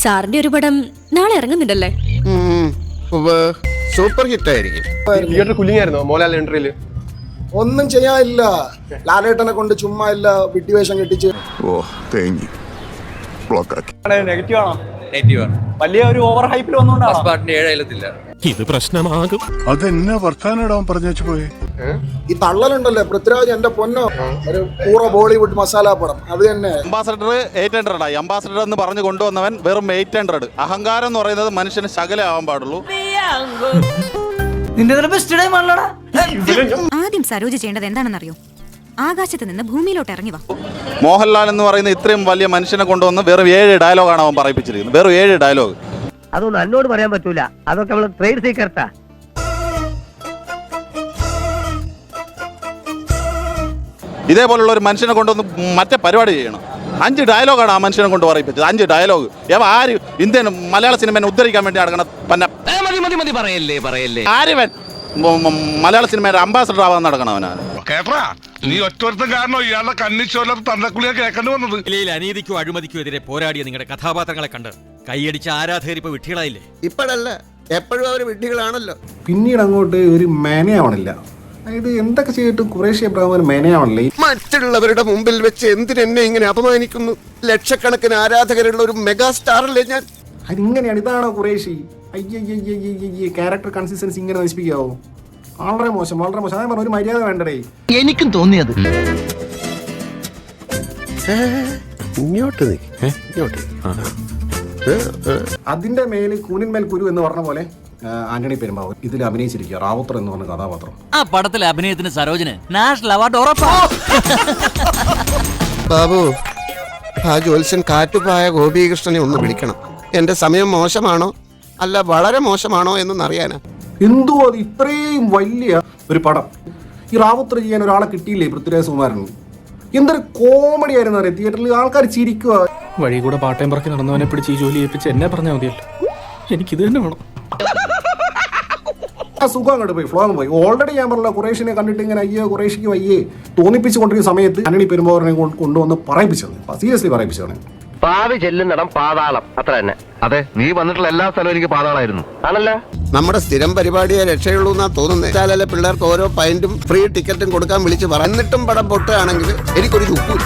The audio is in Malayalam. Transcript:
സാറിന്റെ ഒരു പടം നാളെ ഇറങ്ങുന്നുണ്ടല്ലേ? സൂപ്പർ ഹിറ്റ് ആയിരിക്കും. തിയേറ്റർ കുലിങ്ങായിരുന്നോ മോഹൻലാൽ എൻട്രിയില്? ഒന്നും ചെയ്യാനില്ല. ലാലേട്ടനെ കൊണ്ട് ചുമ്മാ ഇല്ല വിട്ടിവേഷം കെട്ടിച്ച്. നെഗറ്റീവ് ആണോ? വലിയ ഒരു ഓവർ ഹൈപ്പിൽ വന്നുകൊണ്ടാണ് ഇത് പ്രശ്നമാകും. അതെന്നാ വർത്താനം പറഞ്ഞു പോയെ. ഈ തള്ളലുണ്ടല്ലേ പൃഥ്വിരാജ്, എന്റെ പൊന്നോ, ഒരു പൂറ ബോളിവുഡ് മസാല പടം. അത് തന്നെ. അംബാസഡർ 800 ആയി. അംബാസഡർ എന്ന് പറഞ്ഞു കൊണ്ടുവന്നവൻ വെറും 800. അഹങ്കാരം എന്ന് പറയുന്നത് മനുഷ്യന് ശകലം ആവാൻ പാടുള്ളൂ. ആദ്യം സരോജ ചെയ്യേണ്ടത് എന്താണെന്നറിയോ? ആകാശത്ത് നിന്ന് ഭൂമിയിലോട്ട് ഇറങ്ങി വാ. മോഹൻലാൽ എന്ന് പറയുന്ന ഇത്രയും വലിയ മനുഷ്യനെ കൊണ്ടുവന്ന് വെറും 7 ഡയലോഗാണ് അവൻ പറയിപ്പിച്ചിരിക്കുന്നത്. വെറും 7 ഡയലോഗ്. അതൊന്നും എന്നോട് പറയാൻ പറ്റൂല. അതൊക്കെ നമ്മള് ട്രേഡ് സീക്രട്ടാ. ഇതേപോലുള്ള ഒരു മനുഷ്യനെ കൊണ്ടുവന്ന് മറ്റേ പരിപാടി ചെയ്യണം. 5 ഡയലോഗാണ് ആ മനുഷ്യനെ കൊണ്ട് പറയിപ്പിച്ചത്. 5 ഡയലോഗ്. ആര് ഇന്ത്യൻ മലയാള സിനിമയെ ഉദ്ധരിക്കാൻ വേണ്ടി നടക്കണം? ആര്യവൻ മലയാള സിനിമയുടെ അംബാസഡർ ആവാൻ നടക്കണവനാണ്. നീ ഒറ്റ കാരണം ഇയാളുടെ കണ്ണിച്ചോല തന്നക്കുളിയെ കേൾക്കേണ്ടി വന്നത്. അനീതിക്കോ അഴിമതിക്കോ എതിരെ പോരാടിയ നിങ്ങളുടെ കഥാപാത്രങ്ങളെ കണ്ട് കൈയടിച്ച ആരാധകർ ഇപ്പൊ വിഡ്ഢികളായില്ലേ? ഇപ്പോഴല്ല, എപ്പോഴും അവർ വിഡ്ഢികളാണല്ലോ. പിന്നീട് അങ്ങോട്ട് ഒരു മേനയാവണില്ല. അതായത് എന്തൊക്കെ ചെയ്തിട്ട് ഖുറേഷി അബ്രഹാം മേനയാവണില്ലേ? മറ്റുള്ളവരുടെ മുമ്പിൽ വെച്ച് എന്തിനെന്നെ ഇങ്ങനെ അപമാനിക്കുന്നു? ലക്ഷക്കണക്കിന് ആരാധകരുള്ള ഒരു മെഗാ സ്റ്റാറല്ലേ ഞാൻ. അതിങ്ങനെയാണ്. ഇതാണോ ഖുറേഷി? അയ്യയ്യയ്യയ്യ, ക്യാരക്ടർ കൺസിസ്റ്റൻസി ഇങ്ങനെ നശിപ്പിക്കാവോ? വളരെ മോശം, വളരെ മോശം. ഞാൻ പറഞ്ഞു, ഒരു മര്യാദ വേണ്ടടേ. എനിക്കും തോന്നിയത് ഇങ്ങോട്ട് അതിന്റെ മേല് കൂനിന്മേൽ കുരു എന്ന് പറഞ്ഞ പോലെ ആന്റണി പെരുമ്പാവൂർ ഇതിൽ അഭിനയിച്ചിരിക്കുക. റാവുത്തർ എന്ന് പറഞ്ഞ കഥാപാത്രം. ആ പടത്തിലെ അഭിനയത്തിന് സരോജിന് നാഷണൽ അവാർഡ് ഉറപ്പാ. ബാബു, ആ ജ്യോത്സ്യൻ കാറ്റുപായ ഗോപീകൃഷ്ണനെ ഒന്ന് വിളിക്കണം. എന്റെ സമയം മോശമാണോ അല്ല വളരെ മോശമാണോ എന്നറിയാനാ. എന്തോ അത് ഇത്രയും വലിയ ഒരു പടം ഈ റാവുത്തർ ചെയ്യാൻ ഒരാളെ കിട്ടിയില്ലേ പൃഥ്വിരാജ് സുകുമാരൻ? എന്തൊരു കോമഡി ആയിരുന്നു അറിയാം. തിയേറ്ററിൽ ആൾക്കാർ ചിരിക്കുക. വഴി കൂടെ പാട്ടയും പറക്കി നടന്നവനെ പിടിച്ച് ഈ ജോലി ഏൽപ്പിച്ച് എന്നെ പറഞ്ഞാൽ മതിയല്ലോ. എനിക്കിത് തന്നെ വേണം. ആ സുഖം അങ്ങോട്ട് പോയി, ഫ്ലോ അങ്ങ് പോയി. ഓൾറെഡി ഞാൻ പറഞ്ഞ ഖുറേഷിനെ കണ്ടിട്ട് ഇങ്ങനെ അയ്യോ ഖുറേഷിക്ക് വയ്യേ തോന്നിപ്പിച്ചുകൊണ്ടിരിക്കുന്ന സമയത്ത് ആന്റണി പെരുമ്പാവൂരിനെ കൊണ്ടുവന്ന് പറയിപ്പിച്ചത്, സീരിയസ്ലി പറയിപ്പിച്ചതാണ്. പാവി ചെല്ലുന്നിടം പാതാളം, അത്ര തന്നെ. അതെ, നീ വന്നിട്ടുള്ള എല്ലാ സ്ഥലവും എനിക്ക് പാതാളായിരുന്നു. ആണല്ലോ. നമ്മുടെ സ്ഥിരം പരിപാടിയെ രക്ഷയുള്ളൂ എന്നാ തോന്നുന്നത്. പിള്ളേർക്ക് ഓരോ പൈന്റും ഫ്രീ ടിക്കറ്റും കൊടുക്കാൻ വിളിച്ച് പറഞ്ഞിട്ടും പടം പൊട്ടുകയാണെങ്കിൽ എനിക്കൊരു ചുക്കൂല.